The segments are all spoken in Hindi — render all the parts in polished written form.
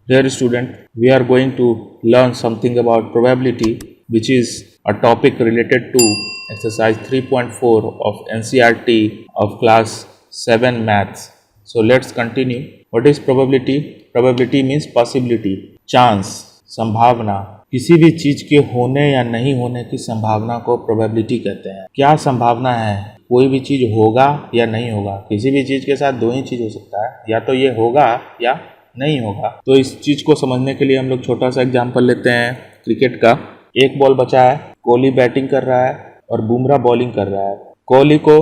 Dear student, we are going to learn something about probability, which is a topic related to exercise 3.4 of NCERT of class 7 maths. So let's continue. What is probability? Probability means possibility, chance, संभावना। किसी भी चीज के होने या नहीं होने की संभावना को प्रोबेबिलिटी कहते हैं। क्या संभावना है? कोई भी चीज होगा या नहीं होगा। किसी भी चीज के साथ दो ही चीज हो सकता है, या तो ये होगा या नहीं होगा। तो इस चीज को समझने के लिए हम लोग छोटा सा एग्जांपल लेते हैं क्रिकेट का। एक बॉल बचा है, कोहली बैटिंग कर रहा है और बुमराह बॉलिंग कर रहा है। कोहली को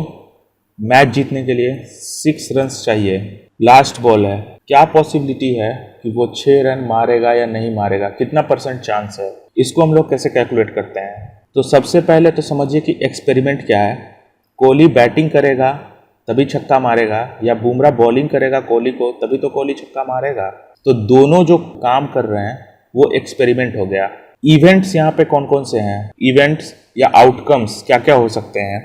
मैच जीतने के लिए 6 रन चाहिए, लास्ट बॉल है। क्या पॉसिबिलिटी है कि वो 6 रन मारेगा या नहीं मारेगा? कितना % चांस है? इसको हम लोग कैसे कैलकुलेट करते हैं? तो सबसे पहले तो समझिए कि एक्सपेरिमेंट क्या है। कोहली बैटिंग करेगा तभी छक्का मारेगा, या बुमराह बॉलिंग करेगा कोहली को तभी तो कोहली छक्का मारेगा। तो दोनों जो काम कर रहे हैं वो एक्सपेरिमेंट हो गया। इवेंट्स यहाँ पे कौन कौन से हैं? इवेंट्स या आउटकम्स क्या क्या हो सकते हैं?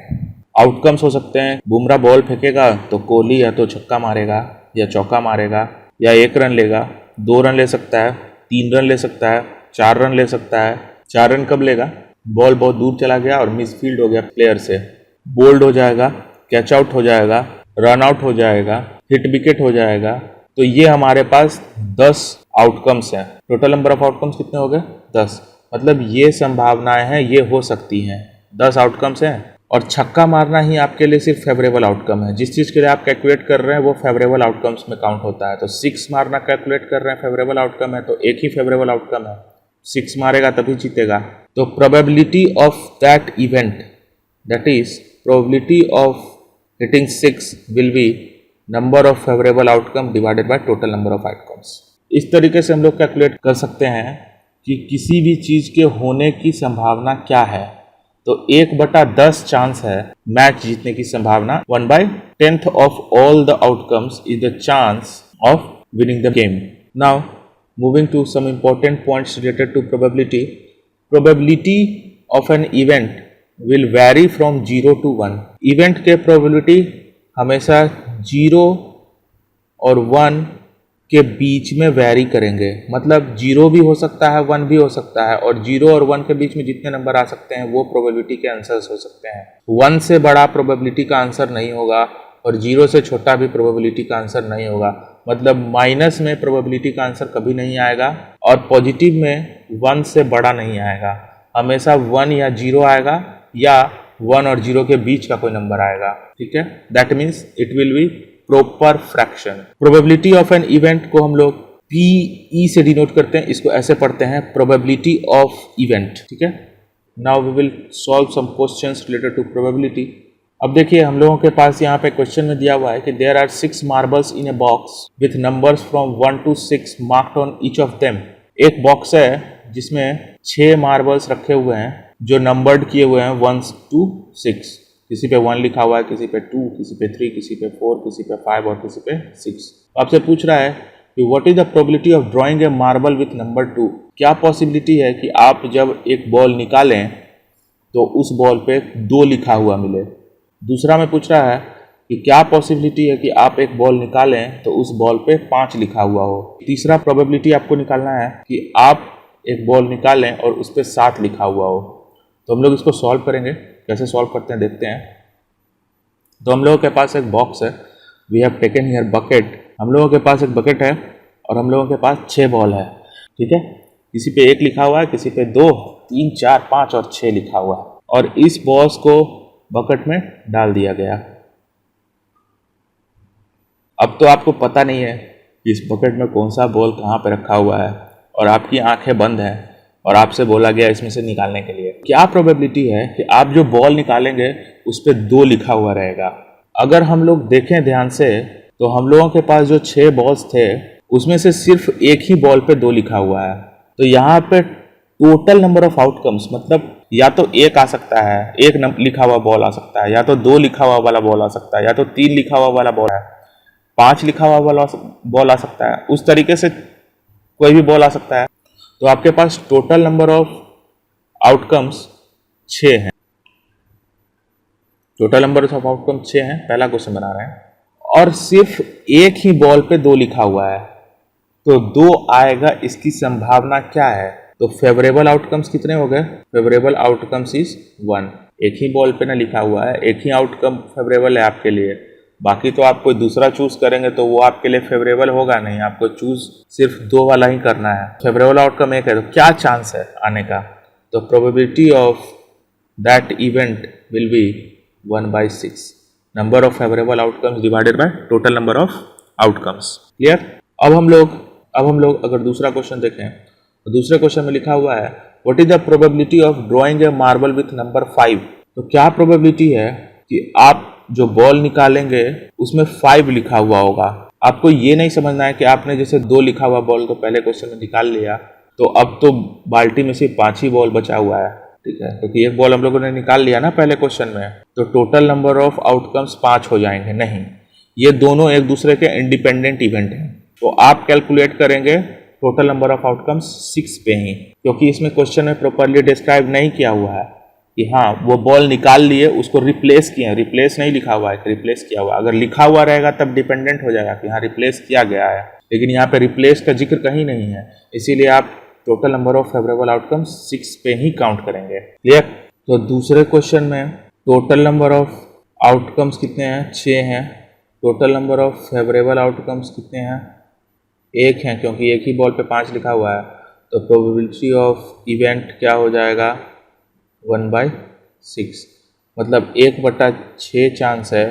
आउटकम्स हो सकते हैं, बुमराह बॉल फेंकेगा तो कोहली या तो छक्का मारेगा या चौका मारेगा, या 1 रन लेगा, 2 रन ले सकता है, 3 रन ले सकता है, 4 रन ले सकता है। 4 रन कब लेगा? बॉल बहुत दूर चला गया और मिसफील्ड हो गया प्लेयर से, बोल्ड हो जाएगा, कैच आउट हो जाएगा, रन आउट हो जाएगा, हिट विकेट हो जाएगा। तो ये हमारे पास 10 आउटकम्स हैं। टोटल नंबर ऑफ आउटकम्स कितने हो गए? 10। मतलब ये संभावनाएं हैं, ये हो सकती हैं। 10 आउटकम्स हैं। और छक्का मारना ही आपके लिए सिर्फ फेवरेबल आउटकम है। जिस चीज़ के लिए आप कैलकुलेट कर रहे हैं वो फेवरेबल आउटकम्स में काउंट होता है। तो 6 मारना कैलकुलेट कर रहे हैं, फेवरेबल आउटकम है, तो एक ही फेवरेबल आउटकम है, 6 मारेगा तभी जीतेगा। तो probability of that event, that is probability of hitting 6 will be number of favorable outcome divided by total number of outcomes। इस तरीके से हम लोग कैलकुलेट कर सकते हैं कि किसी भी चीज के होने की संभावना क्या है। तो 1/10 चांस है मैच जीतने की संभावना। 1/10 of all the outcomes is the chance of winning the game। Now moving to some important points related to probability। Probability of an event will vary from 0 to 1। Event के प्रोबेबिलिटी हमेशा 0 और 1 के बीच में वैरी करेंगे। मतलब 0 भी हो सकता है, 1 भी हो सकता है, और 0 और 1 के बीच में जितने नंबर आ सकते हैं वो प्रोबेबिलिटी के आंसर्स हो सकते हैं। 1 से बड़ा प्रोबेबिलिटी का आंसर नहीं होगा और 0 से छोटा भी प्रोबेबिलिटी का आंसर नहीं होगा। मतलब माइनस में प्रोबेबिलिटी का आंसर कभी नहीं आएगा और पॉजिटिव में 1 से बड़ा नहीं आएगा। हमेशा 1 या 0 आएगा या 1 और 0 के बीच का कोई नंबर आएगा। ठीक है, that means it will be proper fraction. Probability of an event को हम लोग PE से डिनोट करते हैं। इसको ऐसे पढ़ते हैं, प्रोबेबिलिटी ऑफ इवेंट। ठीक है, now we will solve some questions related to probability. अब देखिए हम लोगों के पास यहाँ पे क्वेश्चन में दिया हुआ है कि there are 6 marbles in a box with numbers from 1 to 6 marked on each of them. एक बॉक्स है जिसमें 6 मार्बल्स रखे हुए हैं जो नंबर्ड किए हुए हैं 1 to 6। किसी पे 1 लिखा हुआ है, किसी पे 2, किसी पे 3, किसी पे 4, किसी पे 5 और किसी पे 6। आपसे पूछ रहा है कि what is the probability of drawing A marble with number 2। क्या पॉसिबिलिटी है कि आप जब एक बॉल निकालें तो उस बॉल पे 2 लिखा हुआ मिले। दूसरा में पूछ रहा है कि क्या पॉसिबिलिटी है कि आप एक बॉल निकालें तो उस बॉल पे 5 लिखा हुआ हो। तीसरा प्रोबेबिलिटी आपको निकालना है कि आप एक बॉल निकालें और उस पर 7 लिखा हुआ हो। तो हम लोग इसको सॉल्व करेंगे। कैसे सॉल्व करते हैं देखते हैं। तो हम लोगों के पास एक बॉक्स है, we have taken here bucket. हम लोगों के पास एक बकेट है और हम लोगों के पास 6 बॉल है। ठीक है, किसी पे 1 लिखा हुआ है, किसी पे 2, 3, 4, 5 और 6 लिखा हुआ है, और इस बॉल्स को बकेट में डाल दिया गया। अब तो आपको पता नहीं है कि इस बकेट में कौन सा बॉल कहाँ पे रखा हुआ है, और आपकी आंखें बंद हैं और आपसे बोला गया इसमें से निकालने के लिए। क्या प्रोबेबिलिटी है कि आप जो बॉल निकालेंगे उस पर 2 लिखा हुआ रहेगा? अगर हम लोग देखें ध्यान से तो हम लोगों के पास जो 6 बॉल्स थे उसमें से सिर्फ एक ही बॉल पे 2 लिखा हुआ है। तो यहाँ पे टोटल नंबर ऑफ आउटकम्स, मतलब या तो 1 आ सकता है, 1 लिखा हुआ बॉल आ सकता है, या तो 2 लिखा हुआ वाला बॉल आ सकता है, या तो 3 लिखा हुआ वाला बॉल है, 5 लिखा हुआ वाला बॉल आ सकता है। उस तरीके से कोई भी बॉल आ सकता है। तो आपके पास टोटल नंबर ऑफ आउटकम्स 6 हैं। टोटल नंबर ऑफ आउटकम्स 6 हैं। पहला क्वेश्चन बना रहे हैं और सिर्फ एक ही बॉल पे 2 लिखा हुआ है। तो 2 आएगा, इसकी संभावना क्या है? तो फेवरेबल आउटकम्स कितने हो गए? Favourable outcomes is 1। एक ही बॉल पे ना लिखा हुआ है, एक ही आउटकम फेवरेबल है आपके लिए। बाकी तो आप कोई दूसरा चूज करेंगे तो वो आपके लिए फेवरेबल होगा नहीं, आपको चूज सिर्फ 2 वाला ही करना है। फेवरेबल आउटकम एक है, तो क्या चांस है आने का? तो probability of that event will be 1/6, number of favourable outcomes divided by total number of outcomes. Clear? अब हम लोग अगर दूसरा क्वेश्चन देखें तो दूसरे क्वेश्चन में लिखा हुआ है what is the probability of drawing a marble with number 5। तो क्या प्रोबेबिलिटी है कि आप जो बॉल निकालेंगे उसमें 5 लिखा हुआ होगा। आपको ये नहीं समझना है कि आपने जैसे 2 लिखा हुआ बॉल तो पहले क्वेश्चन में निकाल लिया, तो अब तो बाल्टी में सिर्फ 5 ही बॉल बचा हुआ है, ठीक है, क्योंकि एक बॉल हम लोगों ने निकाल लिया ना पहले क्वेश्चन में, तो टोटल नंबर ऑफ आउटकम्स 5 हो जाएंगे। नहीं, ये दोनों एक दूसरे के इंडिपेंडेंट इवेंट हैं। तो आप कैलकुलेट करेंगे टोटल नंबर ऑफ आउटकम्स 6 पे ही, क्योंकि इसमें क्वेश्चन में प्रॉपर्ली डिस्क्राइब नहीं किया हुआ है कि हाँ वो बॉल निकाल लिए उसको रिप्लेस किए। रिप्लेस नहीं लिखा हुआ है कि रिप्लेस किया हुआ। अगर लिखा हुआ रहेगा तब डिपेंडेंट हो जाएगा कि हाँ रिप्लेस किया गया है, लेकिन यहाँ पे रिप्लेस का जिक्र कहीं नहीं है, इसीलिए आप total number of favourable outcomes 6 पे ही काउंट करेंगे। क्लियर? तो दूसरे क्वेश्चन में टोटल नंबर ऑफ आउटकम्स कितने हैं? 6 हैं। Total number of favourable outcomes कितने हैं? 1 हैं, क्योंकि एक ही बॉल पे 5 लिखा हुआ है। तो प्रोबेबिलिटी ऑफ इवेंट क्या हो जाएगा? 1/6, मतलब 1/6 चांस है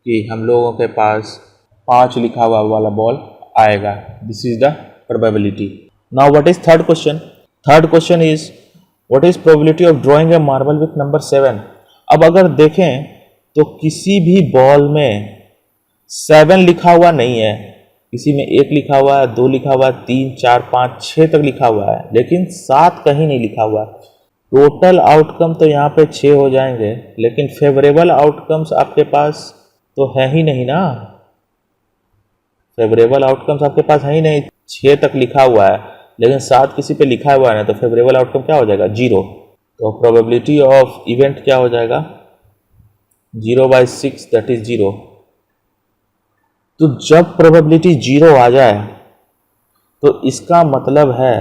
कि हम लोगों के पास 5 लिखा हुआ वाला बॉल आएगा। This is the probability. Now what is third question? Third question is what is probability of drawing a marble with number 7। अब अगर देखें तो किसी भी बॉल में 7 लिखा हुआ नहीं है, किसी में 1 लिखा हुआ है, 2 लिखा हुआ है, 3, 4, 5, 6 तक लिखा हुआ है, लेकिन 7 कहीं नहीं लिखा हुआ है। टोटल आउटकम तो यहाँ पे 6 हो जाएंगे, लेकिन फेवरेबल आउटकम्स आपके पास तो है ही नहीं ना। फेवरेबल आउटकम्स आपके पास है ही नहीं, 6 तक लिखा हुआ है, लेकिन 7 किसी पे लिखा हुआ है ना, तो फेवरेबल आउटकम क्या हो जाएगा? 0। तो प्रोबेबिलिटी ऑफ इवेंट क्या हो जाएगा? 0/6, दैट इज 0। तो जब प्रोबेबिलिटी 0 आ जाए तो इसका मतलब है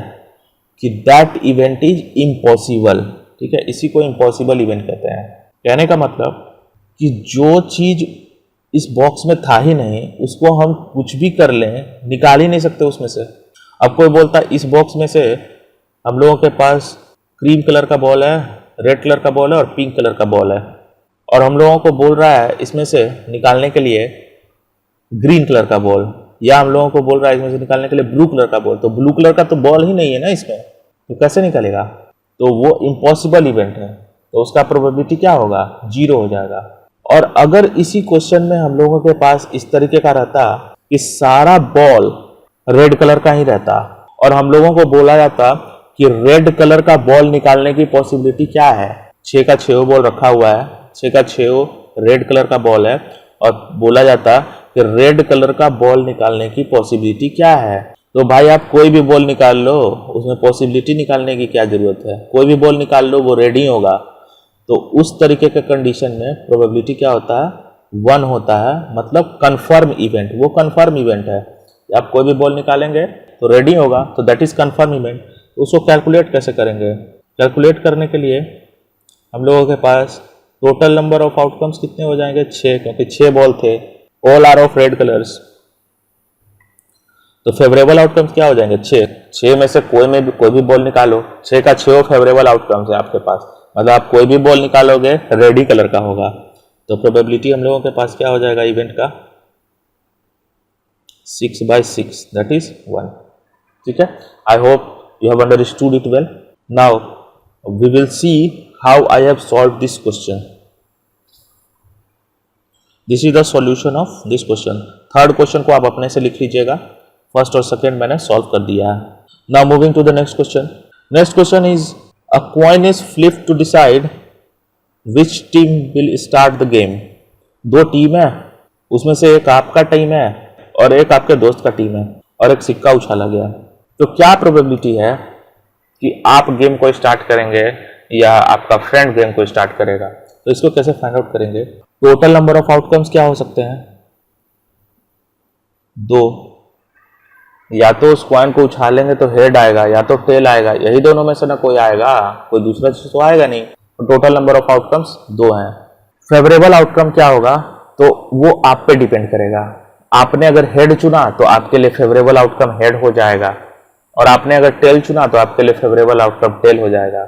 कि दैट इवेंट इज इम्पॉसिबल। ठीक है, इसी को इम्पॉसिबल इवेंट कहते हैं। कहने का मतलब कि जो चीज इस बॉक्स में था ही नहीं, उसको हम कुछ भी कर लें, निकाल ही नहीं सकते उसमें से। अब कोई बोलता है इस बॉक्स में से हम लोगों के पास क्रीम कलर का बॉल है, रेड कलर का बॉल है और पिंक कलर का बॉल है, और हम लोगों को बोल रहा है इसमें से निकालने के लिए ग्रीन कलर का बॉल, या हम लोगों को बोल रहा है इसमें से निकालने के लिए ब्लू कलर का बॉल। तो ब्लू कलर का तो बॉल ही नहीं है ना इसमें, तो कैसे निकलेगा? तो वो इम्पॉसिबल इवेंट है, तो उसका प्रोबेबिलिटी क्या होगा? 0 हो जाएगा। और अगर इसी क्वेश्चन में हम लोगों के पास इस तरीके का रहता कि सारा बॉल रेड कलर का ही रहता, और हम लोगों को बोला जाता कि रेड कलर का बॉल निकालने की पॉसिबिलिटी क्या है? 6 का 6 बॉल रखा हुआ है, 6 का 6 रेड कलर का बॉल है, और बोला जाता कि रेड कलर का बॉल निकालने की पॉसिबिलिटी क्या है? तो भाई आप कोई भी बॉल निकाल लो, उसमें पॉसिबिलिटी निकालने की क्या जरूरत है? कोई भी बॉल निकाल लो, वो रेड ही होगा। तो उस तरीके के कंडीशन में प्रोबेबिलिटी क्या होता है? 1 होता है, मतलब कंफर्म इवेंट। वो कंफर्म इवेंट है, आप कोई भी बॉल निकालेंगे तो रेड ही होगा, तो दैट इज कंफर्म इवेंट। उसको कैलकुलेट कैसे करेंगे? कैलकुलेट करने के लिए हम लोगों के पास टोटल नंबर ऑफ आउटकम्स कितने हो जाएंगे? 6, क्योंकि 6 बॉल थे, all are of red colours. तो फेवरेबल आउटकम्स क्या हो जाएंगे? 6 में से कोई भी बॉल निकालो, 6 का 6 फेवरेबल आउटकम्स है आपके पास, मतलब आप कोई भी बॉल निकालोगे रेड ही कलर का होगा। तो प्रोबेबिलिटी हम लोगों के पास क्या हो जाएगा इवेंट का? 6/6, दैट इज 1। ठीक है, I hope you have understood it well. Now we will see how I have solve this question. This is the solution of this question. Third question को आप अपने से लिख लीजिएगा, फर्स्ट और सेकेंड मैंने सॉल्व कर दिया है। Now moving to the next question. Next question is a coin is flipped to decide which team will start the game. 2 team है, उसमें से एक आपका टीम है और एक आपके दोस्त का टीम है, और एक सिक्का उछाला गया। तो क्या प्रोबेबिलिटी है कि आप गेम को स्टार्ट करेंगे या आपका फ्रेंड गेम को स्टार्ट करेगा? तो इसको कैसे फाइंड आउट करेंगे? टोटल नंबर ऑफ आउटकम्स क्या हो सकते हैं? 2, या तो उस कॉइन को उछालेंगे तो हेड आएगा या तो टेल आएगा, यही दोनों में से ना कोई आएगा, कोई दूसरा चीज तो आएगा नहीं। तो टोटल नंबर ऑफ आउटकम्स 2 हैं। फेवरेबल आउटकम क्या होगा, तो वो आप पे डिपेंड करेगा। आपने अगर हेड चुना तो आपके लिए फेवरेबल आउटकम हेड हो जाएगा, और आपने अगर टेल चुना तो आपके लिए फेवरेबल आउटकम टेल हो जाएगा।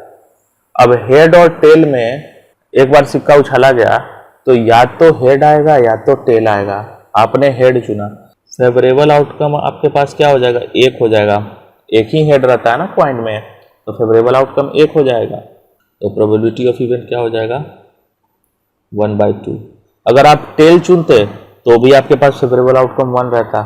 अब हेड और टेल में एक बार सिक्का उछाला गया तो या तो हेड आएगा या तो टेल आएगा। आपने हेड चुना, फेवरेबल आउटकम आपके पास क्या हो जाएगा, 1 हो जाएगा। एक ही हेड रहता है ना पॉइंट में, तो फेवरेबल आउटकम 1 हो जाएगा। तो प्रोबेबिलिटी ऑफ इवेंट क्या हो जाएगा, 1/2। अगर आप टेल चुनते तो भी आपके पास फेवरेबल आउटकम 1 रहता।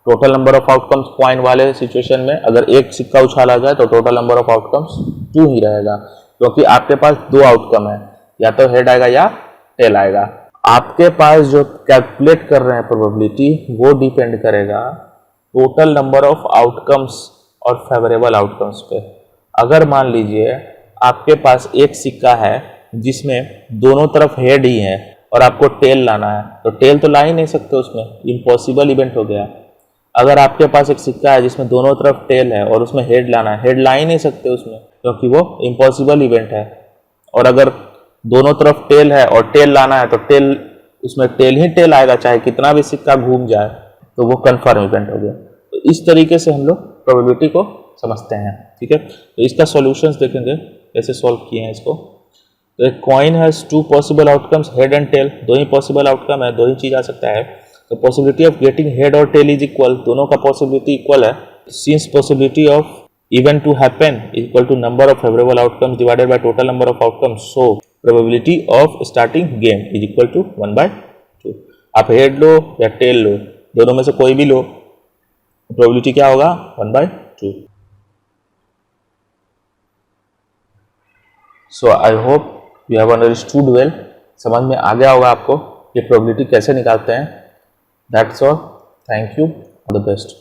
Total number of outcomes point वाले सिचुएशन में अगर एक सिक्का उछाला जाए तो टोटल नंबर ऑफ आउटकम्स 2 ही रहेगा, क्योंकि आपके पास 2 आउटकम है, या तो हेड आएगा या टेल आएगा। आपके पास जो कैलकुलेट कर रहे हैं प्रोबेबिलिटी, वो डिपेंड करेगा टोटल नंबर ऑफ आउटकम्स और फेवरेबल आउटकम्स पे। अगर मान लीजिए आपके पास एक सिक्का है जिसमें दोनों तरफ हेड ही है और आपको टेल लाना है, तो टेल तो ला ही नहीं सकते, उसमें इम्पॉसिबल इवेंट हो गया। अगर आपके पास एक सिक्का है जिसमें दोनों तरफ टेल है और उसमें हेड लाना है, हेड ला ही नहीं सकते उसमें, क्योंकि वो इम्पॉसिबल इवेंट है। और अगर दोनों तरफ टेल है और टेल लाना है तो टेल, उसमें टेल ही टेल आएगा, चाहे कितना भी सिक्का घूम जाए, तो वो कन्फर्म इवेंट हो गया। तो इस तरीके से हम लोग प्रोबेबिलिटी को समझते हैं, ठीक है। तो इसका सॉल्यूशंस देखेंगे कैसे सॉल्व किए हैं इसको। तो एक coin has 2 possible outcomes, head and tail, 2 ही पॉसिबल आउटकम है, 2 ही चीज आ सकता है। तो पॉसिबिलिटी ऑफ गेटिंग हेड और टेल इज इक्वल, दोनों का पॉसिबिलिटी इक्वल है। Since possibility of event to happen is equal to number of favourable outcomes divided by total number of outcomes, so probability of starting game is equal to 1/2। आप हेड लो या टेल लो, दोनों में से कोई भी लो, प्रोबेबिलिटी क्या होगा, 1/2। So I hope you have understood well, समझ में आ गया होगा आपको ये प्रोबेबिलिटी कैसे निकालते हैं। That's all, thank you, all the best.